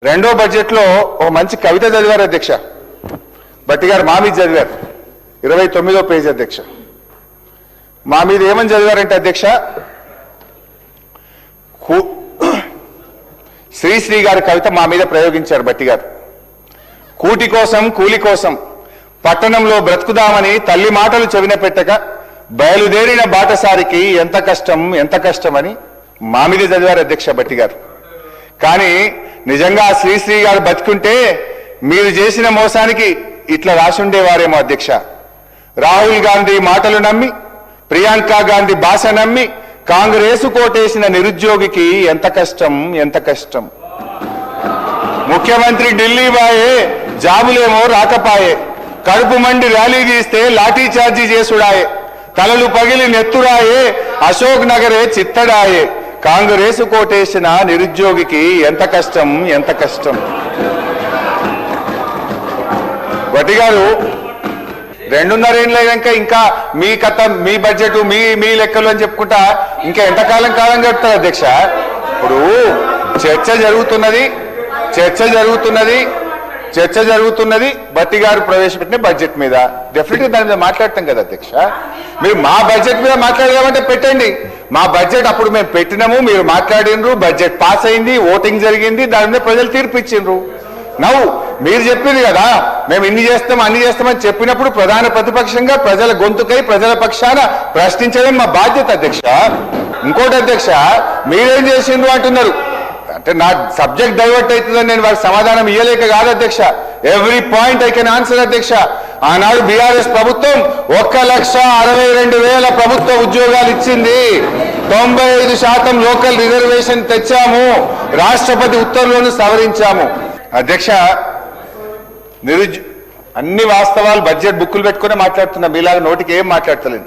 రెండో బడ్జెట్లో ఒక మంచి కవిత చదివారు అధ్యక్ష. భట్టి గారు మా మీద చదివారు 29వ పేజీ అధ్యక్ష. మా మీద ఏమని చదివారంటే అధ్యక్ష, శ్రీశ్రీ గారి కవిత మా మీద ప్రయోగించారు భట్టి గారు. కూటి కోసం కూలి కోసం పట్టణంలో బ్రతుకుదామని తల్లి మాటలు చెవిన పెట్టక బయలుదేరిన బాటసారికి ఎంత కష్టం ఎంత కష్టమని మా మీద చదివారు అధ్యక్ష భట్టి గారు. కానీ నిజంగా శ్రీశ్రీ గారు బతుకుంటే మీరు చేసిన మోసానికి ఇట్లా రాసుండేవారేమో అధ్యక్ష. రాహుల్ గాంధీ మాటలు నమ్మి, ప్రియాంక గాంధీ భాష నమ్మి కాంగ్రెసు కోటేసిన నిరుద్యోగికి ఎంత కష్టం ఎంత కష్టం. ముఖ్యమంత్రి ఢిల్లీ బాయే, జాబులేమో రాకపాయే, కడుపు మండి ర్యాలీ తీస్తే లాఠీ చార్జీ చేసుడాయే, తలలు పగిలి నెత్తురాయే, అశోక్ నగరే చిత్తడాయే, కాంగ్రెసు కోటేసిన నిరుద్యోగికి ఎంత కష్టం ఎంత కష్టం. భట్టి గారు 2.5 ఏళ్ళైనాక ఇంకా మీ కథ, మీ బడ్జెట్, మీ లెక్కలు అని చెప్పుకుంటా ఇంకా ఎంతకాలం గడుపుతారు అధ్యక్ష. ఇప్పుడు చర్చ జరుగుతున్నది భట్టి గారు ప్రవేశపెట్టిన బడ్జెట్ మీద. డెఫినెట్గా దాని మీద మాట్లాడతాం కదా అధ్యక్ష. మీరు మా బడ్జెట్ మీద మాట్లాడదామంటే పెట్టండి. మా బడ్జెట్ అప్పుడు మేము పెట్టినాము, మీరు మాట్లాడినరు, బడ్జెట్ పాస్ అయింది, ఓటింగ్ జరిగింది, దాని మీద ప్రజలు తీర్పు ఇచ్చిండ్రు. నవ్వు మీరు చెప్పింది కదా మేము ఇన్ని చేస్తాం అన్ని చేస్తామని చెప్పినప్పుడు ప్రధాన ప్రతిపక్షంగా ప్రజల గొంతుకై ప్రజల పక్షాన ప్రశ్నించడం మా బాధ్యత అధ్యక్ష. ఇంకోటి అధ్యక్ష, మీరేం చేసిండ్రు అంటున్నారు అంటే నా సబ్జెక్ట్ డైవర్ట్ అవుతుందని నేను వారికి సమాధానం ఇవ్వలేక కాదు అధ్యక్ష. Every point I can answer అధ్యక్ష. ఆనాడు బీఆర్ఎస్ ప్రభుత్వం 1,62,000 ప్రభుత్వ ఉద్యోగాలు ఇచ్చింది. 95% లోకల్ రిజర్వేషన్ తెచ్చాము. రాష్ట్రపతి ఉత్తర్వులను సవరించాము అధ్యక్ష. అన్ని వాస్తవాలు బడ్జెట్ బుక్కులు పెట్టుకునే మాట్లాడుతున్నా, మీలాగా నోటికి ఏం మాట్లాడతలేదు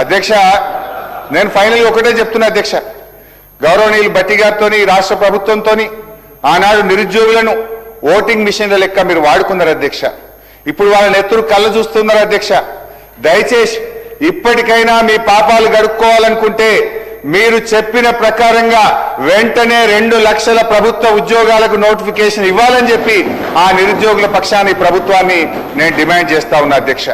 అధ్యక్ష. నేను ఫైనల్ ఒకటే చెప్తున్నా అధ్యక్ష, గౌరవనీయులు భట్టి గారితో రాష్ట్ర ప్రభుత్వంతో ఆనాడు నిరుద్యోగులను ఓటింగ్ మిషన్ల లెక్క మీరు వాడుకున్నారు అధ్యక్ష. ఇప్పుడు వాళ్ళ నెత్తురు కళ్ళ చూస్తున్నారు అధ్యక్ష. దయచేసి ఇప్పటికైనా మీ పాపాలు గడుక్కోవాలనుకుంటే మీరు చెప్పిన ప్రకారంగా వెంటనే 2 లక్షల ప్రభుత్వ ఉద్యోగాలకు నోటిఫికేషన్ ఇవ్వాలని చెప్పి ఆ నిరుద్యోగుల పక్షాన్ని ప్రభుత్వాన్ని నేను డిమాండ్ చేస్తా ఉన్నా అధ్యక్ష.